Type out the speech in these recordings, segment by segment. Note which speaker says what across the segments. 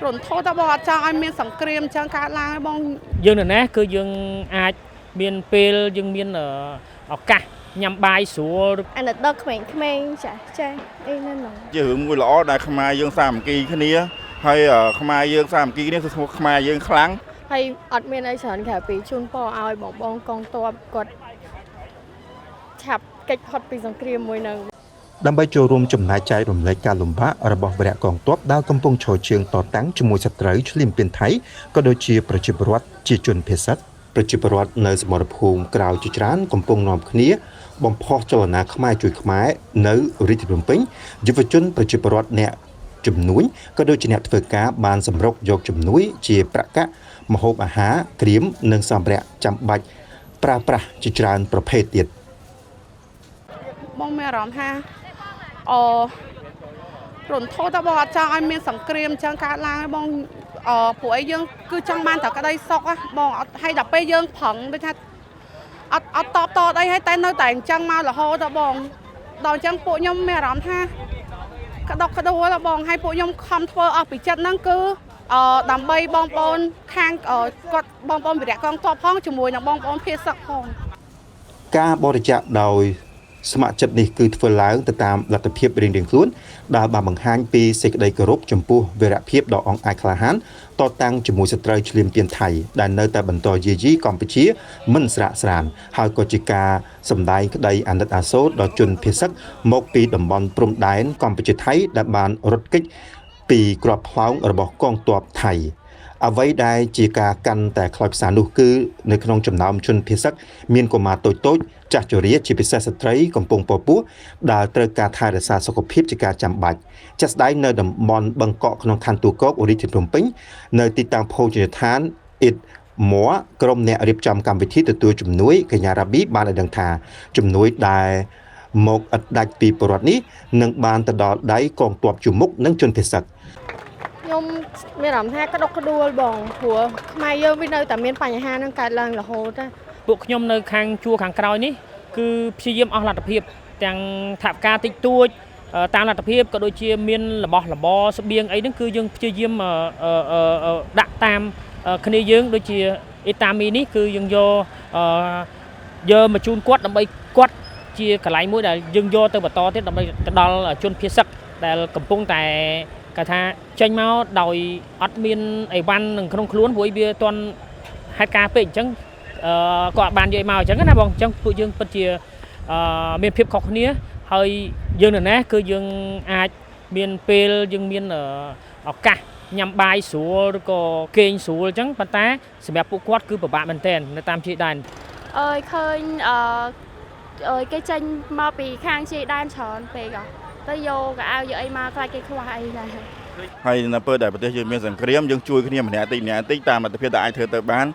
Speaker 1: រន្ធោតបងអត់ចង់ឲ្យមានសង្គ្រាមចឹងកើតឡើងហើយបង
Speaker 2: យើងនៅណាគឺយើងអាចមានពេលយើងមានឱកាសញ៉ាំបាយស្រួល
Speaker 3: អាណិតដល់ក្មេងៗចាអីហ្នឹង
Speaker 4: ជារឿងមួយល្អដែលខ្មែរយើងសាមគ្គីគ្នាហើយខ្មែរយើងសាមគ្គីគ្នាគឺខ្មែរយើងខ្លាំង
Speaker 3: ហើយអត់មានអីច្រើនក្រៅពីជូនពរឲ្យបងកងទ័ពគាត់ឆាប់កិច្ចផុតពីសង្គ្រាមមួយនឹង
Speaker 5: ដើម្បីចូលរួមចំណាយចាយរំលែកការលំបាករបស់វរៈកងទ័ពដែលកំពុងឈរជើងតតាំងជាមួយសត្រូវឈ្លានពានថៃក៏ដូចជាប្រជាពលរដ្ឋជាជនភេសិតប្រជាពលរដ្ឋនៅសមរភូមិក្រៅជាច្រើនកំពុងនាំគ្នាបំផុសចលនាខ្មែរជួយខ្មែរនៅរាជធានីភ្នំពេញយុវជនប្រជាពលរដ្ឋអ្នកជំនួញក៏ដូចជាអ្នកធ្វើការបានសម្រុកយកជំនួយជាប្រាក់កាក់ម្ហូបអាហារគ្រាមនិងសម្ភារៈចាំបាច់ប្រើប្រាស់ជាច្រើនប្រភេទទៀត
Speaker 1: បងមានអារម្មណ៍ថារន្ធោតបងអត់ចង់ឲ្យមានសង្គ្រាមចឹងកើតឡើងហើយបងព្រោះអីយើងគឺចង់បានតែក្តីសុខបងអត់ឲ្យដល់ពេលយើងប្រឹងដូចថាអត់តបតអីហើយតែនៅតែអញ្ចឹងមករហូតបងដល់អញ្ចឹងពួកខ្ញុំមានអារម្មណ៍ថាក្តុកក្តួលបងហើយពួកខ្ញុំខំធ្វើអស់ពីចិត្តហ្នឹងគឺដើម្បីបងប្អូនខាងគាត់បងប្អូនវិរៈកងទ័ពផងជាមួយនឹងបងប្អូនភេសកផង
Speaker 5: ការបរិច្ចាគដោយស្ម័គ្រចិត្តនេះគឺធ្វើឡើងទៅតាមលទ្ធភាពរៀងៗខ្លួនដែលបានបង្ហាញពីសេចក្តីគោរពចំពោះវីរភាពដ៏អង្អាចក្លាហានតតាំងជាមួយសត្រូវឈ្លានពានថៃដែលនៅតែបន្តយាយីកម្ពុជាមិនស្រាកស្រានហើយក៏ជាការសម្ដែងក្តីអាណិតអាសូរដល់ជនភេសកមកពីតំបន់ព្រំដែនកម្ពុជាថៃដែលបានរត់គេចពីគ្រាប់ផ្លោងរបស់កងទ័ពថៃអ្វីដែលជាការកាន់តែខ្លោចផ្សានោះគឺនៅក្នុងចំណោមជនភេសកមានកុមារតូចៗចាស់ជរាជាពិសេសស្ត្រីកំពុងពពោះដែលត្រូវការថែរក្សាសុខភាពជាការចាំបាច់ជាក់ស្ដែងនៅតំបន់បឹងកក់ក្នុងខណ្ឌទួលគោករាជធានីភ្នំពេញនៅទីតាំងភោជនីយដ្ឋានអ៊ីតមួក្រុមអ្នករៀបចំកម្មវិធីទទួលជំនួយកញ្ញារ៉ាប៊ីបានឲ្យដឹងថាជំនួយដែលមកឥតដាច់ពីបរិវត្តនេះនឹងបានទៅដល់ដៃកងទ័ពជួរមុខនិងជនភេសក
Speaker 3: ខ្ញុំមានអារម្មណ៍ថាក្តុកក្តួលបងព្រោះខ្មែរយើងវានៅតែមានបញ្ហានឹងកើតឡើងរហូតណា
Speaker 2: ពួកខ្ញុំនៅខាងជួរខាងក្រោយនេះគឺព្យាយាមអស់លទ្ធភាពទាំងថវិកាតិចតួចតាមលទ្ធភាពក៏ដូចជាមានរបស់របរស្បៀងអីហ្នឹងគឺយើងព្យាយាមដាក់តាមគ្នាយើងដូចជាអ៊ីតាមីនេះគឺយើងយកមកជូនគាត់ដើម្បីគាត់ជាកន្លែងមួយដែលយើងយកទៅបន្តទៀតដើម្បីទៅដល់ជនភេសកដែលកំពុងតែគេថាចេញមកដោយអត់មានអីវ៉ាន់នឹងក្នុងខ្លួនព្រោះវាទាន់ហេតុការពេកអញ្ចឹងក៏បានយកមកអញ្ចឹងណាបងអញ្ចឹងពួកយើងពិតជាមានភាពខុសគ្នាហើយយើងនៅណាគឺយើងអាចមានពេលយើងមានឱកាសញ៉ាំបាយស្រួលឬក៏គេងស្រួលអញ្ចឹងប៉ុន្តែសម្រាប់ពួកគាត់គឺពិបាកមែនទែននៅតាមជាយដែន
Speaker 3: ឃើញគេចេញមកពីខាងជាយដែនច្រើនពេកទៅយកកៅអៅយកអីមកខ្លាចគេខ្វះអីដែរ
Speaker 4: ហើយនៅពេលដែលប្រទេសយើងមានសង្គ្រាមយើងជួយគ្នាម្នាក់តិចតាមលទ្ធភាពដែលអាចធ្វើទៅបាន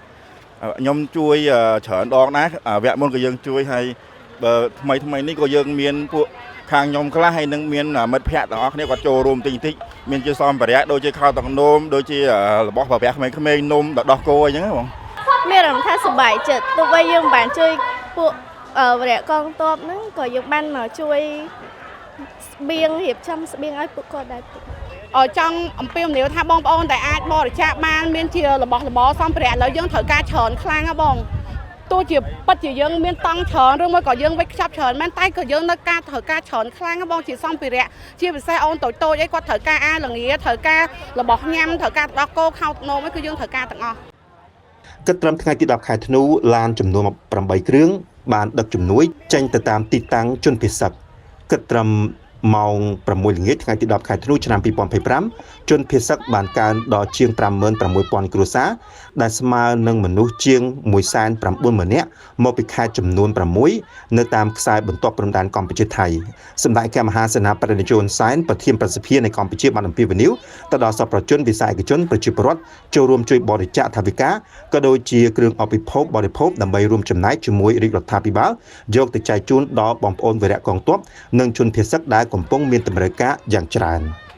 Speaker 4: ខ្ញុំជួយច្រើនដងដែរវគ្គមុនក៏យើងជួយហើយបើថ្មីនេះក៏យើងមានពួកខាងខ្ញុំខ្លះហើយនឹងមានមិត្តភ័ក្តិទាំងអស់គ្នាគាត់ចូលរួមតិចមានជាសម្ភារៈដូចជាខោតងនោមដូចជារបស់ប្រើប្រាស់ក្មេងៗនំដោះគោអីចឹងបង
Speaker 3: មានអារម្មណ៍ថាសប្បាយចិត្តទោះបីយើងមិនបានជួយពួកវរៈកងទ័ពហ្នឹងក៏យើងបានជួយស្បៀងរៀបចំស្បៀងឲ្យពួកគាត់ដែរ
Speaker 1: ចង់អំពាវនាវថាបងប្អូនតែអាចបរិច្ចាគបានមានជារបស់របរសម្ភារៈឥឡូវយើងត្រូវការច្រើនខ្លាំងណាបងទោះជាពិតជាយើងមានតង់ច្រើនឬមួយក៏យើងវិចខ្ចប់ច្រើនមែនតែក៏យើងនៅការត្រូវការច្រើនខ្លាំងណាបងជាសម្ភារៈជាពិសេសអូនតូចអីគាត់ត្រូវការអាល្ងាត្រូវការរបស់ញ៉ាំត្រូវការដោះគោខោតនោមអីគឺយើងត្រូវការទាំងអស់
Speaker 5: គិតត្រឹមថ្ងៃទី10ខែធ្នូឡានចំនួន8គ្រឿងបានដឹកជំនួយចេញទៅតាមទីតាំងជនភេសកគិតត្រឹមម៉ោង6ល្ងាចថ្ងៃទី10ខែធ្នូឆ្នាំ2025ជនភេសកបានកើនដល់ជាង 56,000 គ្រួសារដែលស្មើនឹងមនុស្សជាង 190,000 នាក់មកពីខេត្តចំនួន6នៅតាមខ្សែបន្ទាត់ព្រំដែនកម្ពុជាថៃសម្ដេចព្រះមហាសេនាបតីនយោបាយសែនប្រធានប្រសិទ្ធិនៃកម្ពុជាបានអំពាវនាវទៅដល់សប្បុរសជនវិស័យឯកជនប្រជាពលរដ្ឋចូលរួមជួយបរិច្ចាគថវិកាក៏ដូចជាគ្រឿងឧបភោគបរិភោគដើម្បីរួមចំណែកជាមួយរាជរដ្ឋាភិបាលយកទៅចែកជូនដល់បងប្អូនវីរៈកងទ័ពនិងជនភេសកដែលកំពុងមានតម្រូវការយ៉ាងច្រើន។